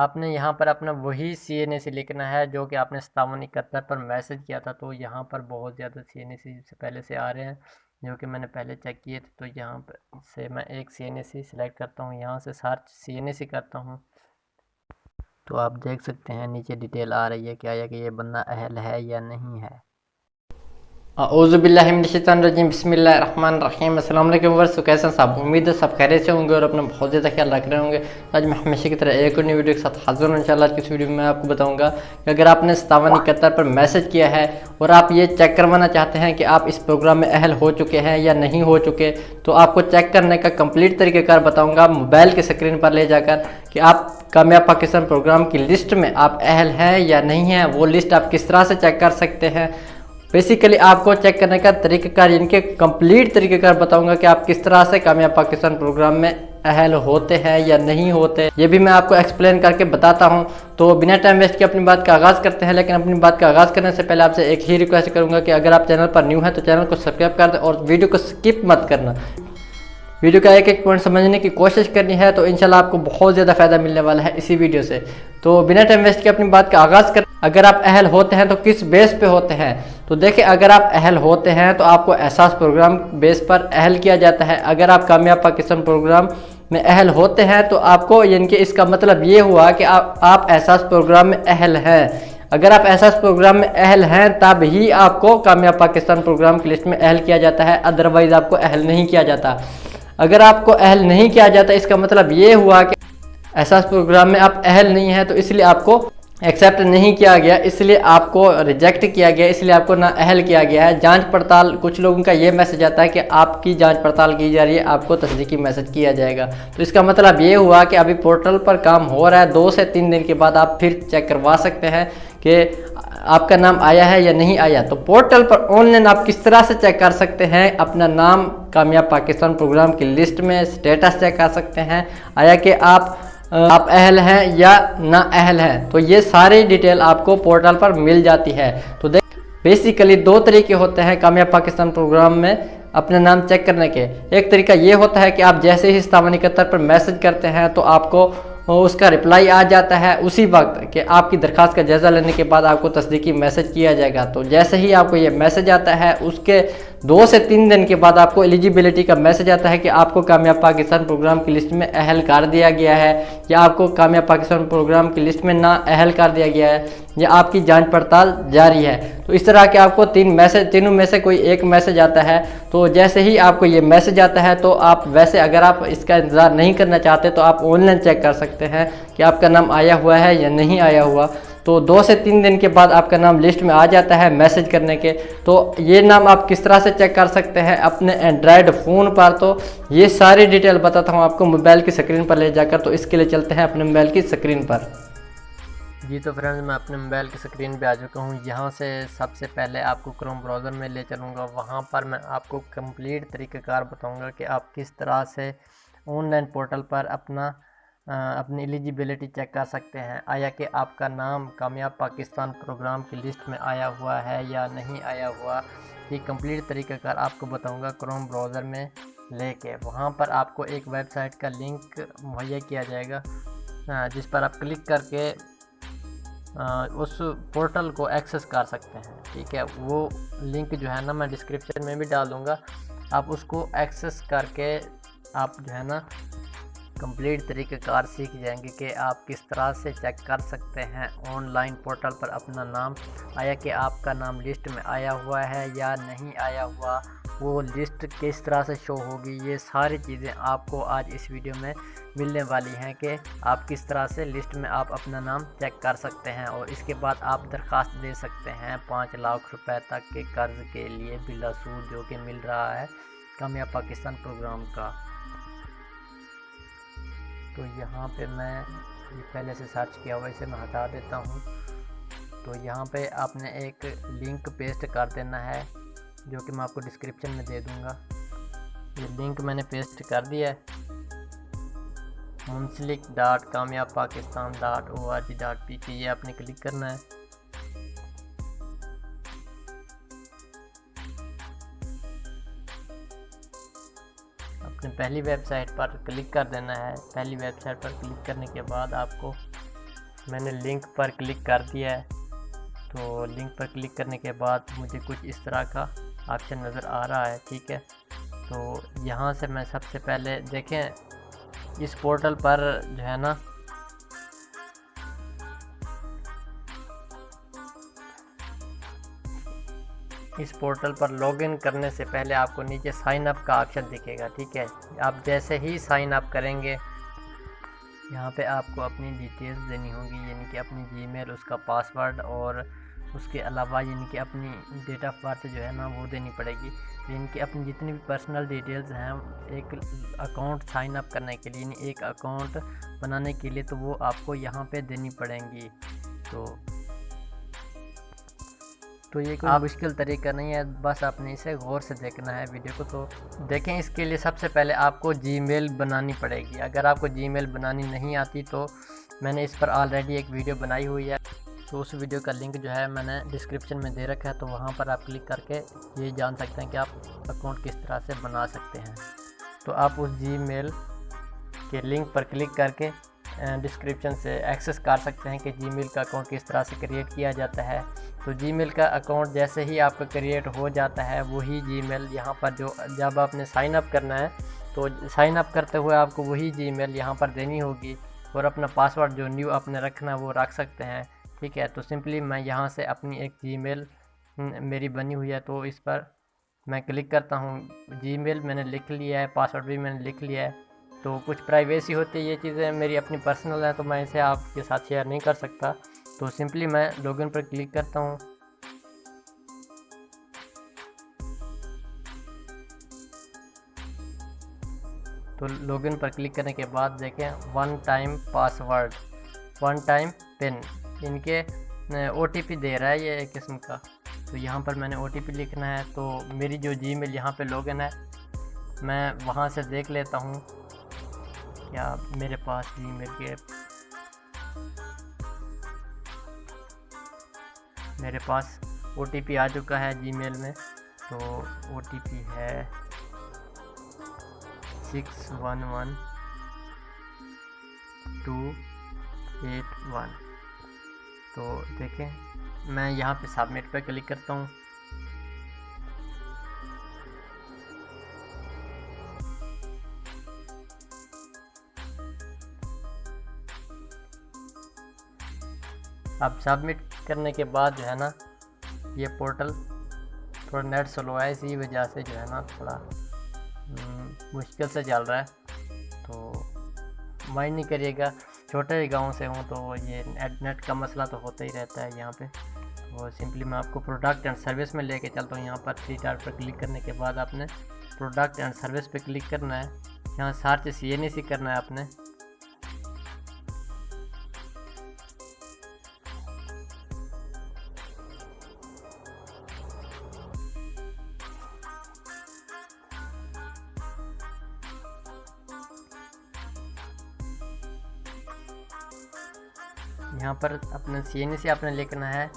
आपने यहाँ पर अपना वही CNAC लिखना है जो कि आपने 5771 पर मैसेज किया था। तो यहाँ पर बहुत ज़्यादा CNAC से पहले से आ रहे हैं जो कि मैंने पहले चेक किए थे। तो यहाँ पर से मैं एक CNAC सिलेक्ट करता हूँ, यहाँ से सर्च CNAC करता हूँ। तो आप देख सकते हैं नीचे डिटेल आ रही है क्या है कि ये बंदा अहल है या नहीं है। औज़ुबिल्लाहिमिनश्शैतानिर्रजीम बिस्मिल्लाहिर्रहमानिर्रहीम। अस्सलाम वालेकुम व्यूअर्स, तो कैसे हैं सब? उम्मीद है सब खैरियत से होंगे और अपना बहुत ज़्यादा ख्याल रख रहे होंगे। आज मैं हमेशा की तरह एक और नई वीडियो के साथ हाजिर हूँ। इंशाल्लाह आज की इस वीडियो में मैं आपको बताऊंगा कि अगर आपने 5771 पर मैसेज किया है और आप ये चेक करवाना चाहते हैं कि आप इस प्रोग्राम में अहल हो चुके हैं या नहीं हो चुके, तो आपको चेक करने का कंप्लीट तरीक़ाकार बताऊँगा मोबाइल की स्क्रीन पर ले जाकर कि आप कामयाब पाकिस्तान प्रोग्राम की लिस्ट में आप अहल हैं या नहीं हैं। वो लिस्ट आप किस तरह से चेक कर सकते हैं। बेसिकली आपको चेक करने का तरीक़ाकार, इनके कंप्लीट तरीक़ाकार बताऊंगा कि आप किस तरह से कामयाब पाकिस्तान प्रोग्राम में अहल होते हैं या नहीं होते, ये भी मैं आपको एक्सप्लेन करके बताता हूं। तो बिना टाइम वेस्ट के अपनी बात का आगाज़ करते हैं। लेकिन अपनी बात का आगाज़ करने से पहले आपसे एक ही रिक्वेस्ट करूंगा कि अगर आप चैनल पर न्यू हैं तो चैनल को सब्सक्राइब कर दें और वीडियो को स्किप मत करना। वीडियो का एक एक पॉइंट समझने की कोशिश करनी है, तो इंशाल्लाह आपको बहुत ज़्यादा फ़ायदा मिलने वाला है इसी वीडियो से। तो बिना टाइम वेस्ट के अपनी बात का आगाज़ कर, अगर आप अहल होते हैं तो किस बेस पे होते हैं। तो देखिए, अगर आप अहल होते हैं तो आपको एहसास प्रोग्राम बेस पर अहल किया जाता है। अगर आप कामयाब पाकिस्तान प्रोग्राम में अहल होते हैं तो आपको, यानी कि इसका मतलब ये हुआ कि आप एहसास प्रोग्राम में अहल हैं। अगर आप एहसास प्रोग्राम में अहल हैं तब ही आपको कामयाब पाकिस्तान प्रोग्राम की लिस्ट में अहल किया जाता है, अदरवाइज़ आपको अहल नहीं किया जाता। अगर आपको अहल नहीं किया जाता, इसका मतलब ये हुआ कि एहसास प्रोग्राम में आप अहल नहीं हैं, तो इसलिए आपको एक्सेप्ट नहीं किया गया, इसलिए आपको रिजेक्ट किया गया, इसलिए आपको ना अहल किया गया है। जांच पड़ताल, कुछ लोगों का ये मैसेज आता है कि आपकी जांच पड़ताल की जा रही है, आपको तस्दीकी मैसेज किया जाएगा। तो इसका मतलब ये हुआ कि अभी पोर्टल पर काम हो रहा है, 2 से 3 दिन के बाद आप फिर चेक करवा सकते हैं कि आपका नाम आया है या नहीं आया। तो पोर्टल पर ऑनलाइन आप किस तरह से चेक कर सकते हैं अपना नाम कामयाब पाकिस्तान प्रोग्राम की लिस्ट में, स्टेटस चेक कर सकते हैं आया कि आप अहल हैं या ना अहल हैं। तो ये सारी डिटेल आपको पोर्टल पर मिल जाती है। तो बेसिकली 2 तरीके होते हैं कामयाब पाकिस्तान प्रोग्राम में अपना नाम चेक करने के। एक तरीका ये होता है कि आप जैसे ही 5771 पर मैसेज करते हैं तो आपको उसका रिप्लाई आ जाता है उसी वक्त कि आपकी दरख्वास्त का जायज़ा लेने के बाद आपको तस्दीकी मैसेज किया जाएगा। तो जैसे ही आपको ये मैसेज आता है उसके 2 से 3 दिन के बाद आपको एलिजिबिलिटी का मैसेज आता है कि आपको कामयाब पाकिस्तान प्रोग्राम की लिस्ट में अहल कर दिया गया है, या आपको कामयाब पाकिस्तान प्रोग्राम की लिस्ट में ना अहल कर दिया गया है, या आपकी जांच पड़ताल जारी है। तो इस तरह के आपको 3 मैसेज, तीनों में से कोई एक मैसेज आता है। तो जैसे ही आपको ये मैसेज आता है तो आप वैसे, अगर आप इसका इंतज़ार नहीं करना चाहते तो आप ऑनलाइन चेक कर सकते हैं कि आपका नाम आया हुआ है या नहीं आया हुआ। तो 2 से 3 दिन के बाद आपका नाम लिस्ट में आ जाता है मैसेज करने के। तो ये नाम आप किस तरह से चेक कर सकते हैं अपने एंड्रॉयड फ़ोन पर, तो ये सारी डिटेल बताता हूँ आपको मोबाइल की स्क्रीन पर ले जाकर। तो इसके लिए चलते हैं अपने मोबाइल की स्क्रीन पर। जी तो फ्रेंड्स, मैं अपने मोबाइल की स्क्रीन पे आ चुका हूँ। यहाँ से सबसे पहले आपको क्रोम ब्राउज़र में ले चलूँगा। वहाँ पर मैं आपको कंप्लीट तरीक़ाकार बताऊँगा कि आप किस तरह से ऑनलाइन पोर्टल पर अपनी एलिजिबिलिटी चेक कर सकते हैं, आया कि आपका नाम कामयाब पाकिस्तान प्रोग्राम की लिस्ट में आया हुआ है या नहीं आया हुआ। ये कंप्लीट तरीक़ाकार आपको बताऊंगा क्रोम ब्राउज़र में लेके। वहाँ पर आपको एक वेबसाइट का लिंक मुहैया किया जाएगा जिस पर आप क्लिक करके उस पोर्टल को एक्सेस कर सकते हैं। ठीक है, वो लिंक जो है ना मैं डिस्क्रिप्शन में भी डाल दूँगा। आप उसको एक्सेस करके आप जो है ना कंप्लीट तरीक़ेकार सीख जाएंगे कि आप किस तरह से चेक कर सकते हैं ऑनलाइन पोर्टल पर अपना नाम, आया कि आपका नाम लिस्ट में आया हुआ है या नहीं आया हुआ, वो लिस्ट किस तरह से शो होगी। ये सारी चीज़ें आपको आज इस वीडियो में मिलने वाली हैं कि आप किस तरह से लिस्ट में आप अपना नाम चेक कर सकते हैं। और इसके बाद आप दरख्वास्त दे सकते हैं 5 लाख रुपए तक के कर्ज़ के लिए बिला सूद, जो कि मिल रहा है कामयाब पाकिस्तान प्रोग्राम का। तो यहाँ पे मैं ये पहले से सर्च किया हुआ, इसे मैं हटा देता हूँ। तो यहाँ पे आपने एक लिंक पेस्ट कर देना है जो कि मैं आपको डिस्क्रिप्शन में दे दूँगा। ये लिंक मैंने पेस्ट कर दिया है, munslik.kamyabpakistan.org.pt, ये आपने क्लिक करना है। अपने पहली वेबसाइट पर क्लिक कर देना है। पहली वेबसाइट पर क्लिक करने के बाद आपको मैंने लिंक पर क्लिक कर दिया है। तो लिंक पर क्लिक करने के बाद मुझे कुछ इस तरह का ऑप्शन नज़र आ रहा है, ठीक है। तो यहाँ से मैं सबसे पहले देखें इस पोर्टल पर जो है ना इस पोर्टल पर लॉगिन करने से पहले आपको नीचे साइन अप का ऑप्शन दिखेगा, ठीक है। आप जैसे ही साइन अप करेंगे यहाँ पे आपको अपनी डिटेल्स देनी होगी, यानी कि अपनी जीमेल, उसका पासवर्ड और उसके अलावा यानी कि अपनी डेट ऑफ बर्थ जो है ना वो देनी पड़ेगी। यानी कि अपनी जितनी भी पर्सनल डिटेल्स हैं एक अकाउंट साइन अप करने के लिए, यानी एक अकाउंट बनाने के लिए, तो वो आपको यहाँ पे देनी पड़ेंगी। तो ये कोई मुश्किल तरीका नहीं है, बस आपने इसे गौर से देखना है वीडियो को। तो देखें, इसके लिए सबसे पहले आपको जीमेल बनानी पड़ेगी। अगर आपको जीमेल बनानी नहीं आती तो मैंने इस पर ऑलरेडी एक वीडियो बनाई हुई है, तो उस वीडियो का लिंक जो है मैंने डिस्क्रिप्शन में दे रखा है, तो वहाँ पर आप क्लिक करके ये जान सकते हैं कि आप अकाउंट किस तरह से बना सकते हैं। तो आप उस जीमेल के लिंक पर क्लिक करके डिस्क्रिप्शन से एक्सेस कर सकते हैं कि जीमेल का अकाउंट किस तरह से क्रिएट किया जाता है। तो जीमेल का अकाउंट जैसे ही आपका क्रिएट हो जाता है, वही जीमेल यहाँ पर जो जब आपने साइन अप करना है तो साइन अप करते हुए आपको वही जीमेल यहाँ पर देनी होगी, और अपना पासवर्ड जो न्यू आपने रखना है वो रख सकते हैं, ठीक है। तो सिंपली मैं यहाँ से अपनी एक जीमेल मेरी बनी हुई है, तो इस पर मैं क्लिक करता हूँ। जीमेल मैंने लिख लिया है, पासवर्ड भी मैंने लिख लिया है। तो कुछ प्राइवेसी होती है, ये चीज़ें मेरी अपनी पर्सनल है, तो मैं इसे आपके साथ शेयर नहीं कर सकता। तो सिंपली मैं लॉगिन पर क्लिक करता हूँ। तो लॉगिन पर क्लिक करने के बाद देखें one time password, one time pin, इनके OTP दे रहा है ये एक किस्म का। तो यहाँ पर मैंने OTP लिखना है। तो मेरी जो जीमेल यहाँ पे लॉगिन है, मैं वहाँ से देख लेता हूँ क्या मेरे पास जीमेल के मेरे पास OTP आ चुका है जीमेल में। तो OTP है 611281। तो देखें, मैं यहाँ पे सबमिट पे क्लिक करता हूँ। अब सबमिट करने के बाद जो है ना ये पोर्टल थोड़ा नेट स्लो है, इसी वजह से जो है ना थोड़ा मुश्किल से चल रहा है। तो माइंड नहीं करिएगा, छोटे गांव से हूँ तो ये नेट का मसला तो होता ही रहता है यहाँ पे। तो सिंपली मैं आपको प्रोडक्ट एंड सर्विस में लेके चलता हूँ। यहाँ पर 3 डॉट पर क्लिक करने के बाद आपने प्रोडक्ट एंड सर्विस पे क्लिक करना है। यहाँ सर्च CNC करना है आपने। यहाँ पर अपना CNC आपने लिखना है।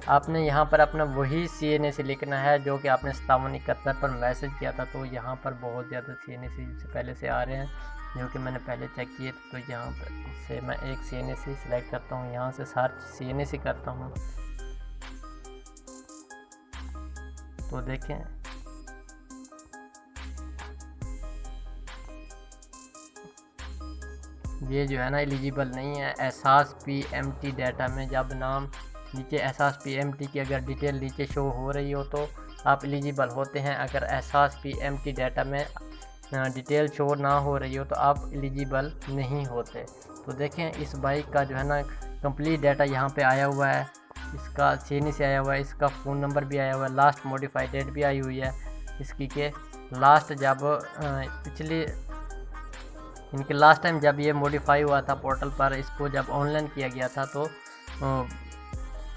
आपने यहाँ पर अपना वही CNC लिखना है जो कि आपने 5771 पर मैसेज किया था। तो यहाँ पर बहुत ज़्यादा CNC से पहले से आ रहे हैं जो कि मैंने पहले चेक किए। तो यहाँ पर से मैं एक CNC सिलेक्ट करता हूँ, यहाँ से सर्च CNC करता हूँ। तो देखें, ये जो है ना एलिजिबल नहीं है। एहसास PMT डाटा में जब नाम नीचे एहसास PMT की अगर डिटेल नीचे शो हो रही हो तो आप एलिजिबल होते हैं। अगर एहसास PMT डाटा में डिटेल शो ना हो रही हो तो आप एलिजिबल नहीं होते। तो देखें, इस बाइक का जो है ना कंप्लीट डाटा यहाँ पे आया हुआ है, इसका CNC आया हुआ है, इसका फ़ोन नंबर भी आया हुआ है, लास्ट मॉडिफाइड डेट भी आई हुई है इसकी के लास्ट जब पिछली इनके लास्ट टाइम जब ये मॉडिफाई हुआ था पोर्टल पर, इसको जब ऑनलाइन किया गया था तो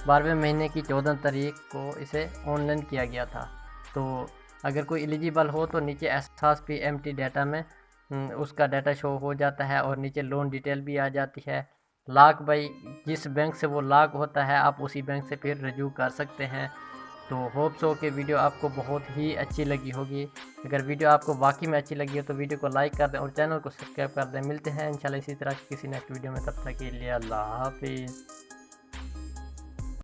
12वें महीने की 14 तारीख को इसे ऑनलाइन किया गया था। तो अगर कोई एलिजिबल हो तो नीचे एहसास PMT डाटा में उसका डाटा शो हो जाता है और नीचे लोन डिटेल भी आ जाती है। लॉक भाई जिस बैंक से वो लॉक होता है आप उसी बैंक से फिर रिज्यू कर सकते हैं। तो होप सो कि वीडियो आपको बहुत ही अच्छी लगी होगी। अगर वीडियो आपको वाकई में अच्छी लगी हो तो वीडियो को लाइक कर दें और चैनल को सब्सक्राइब कर दें। मिलते हैं इंशाल्लाह इसी तरह की किसी नेक्स्ट वीडियो में, तब तक के लिए अल्लाह हाफिज़।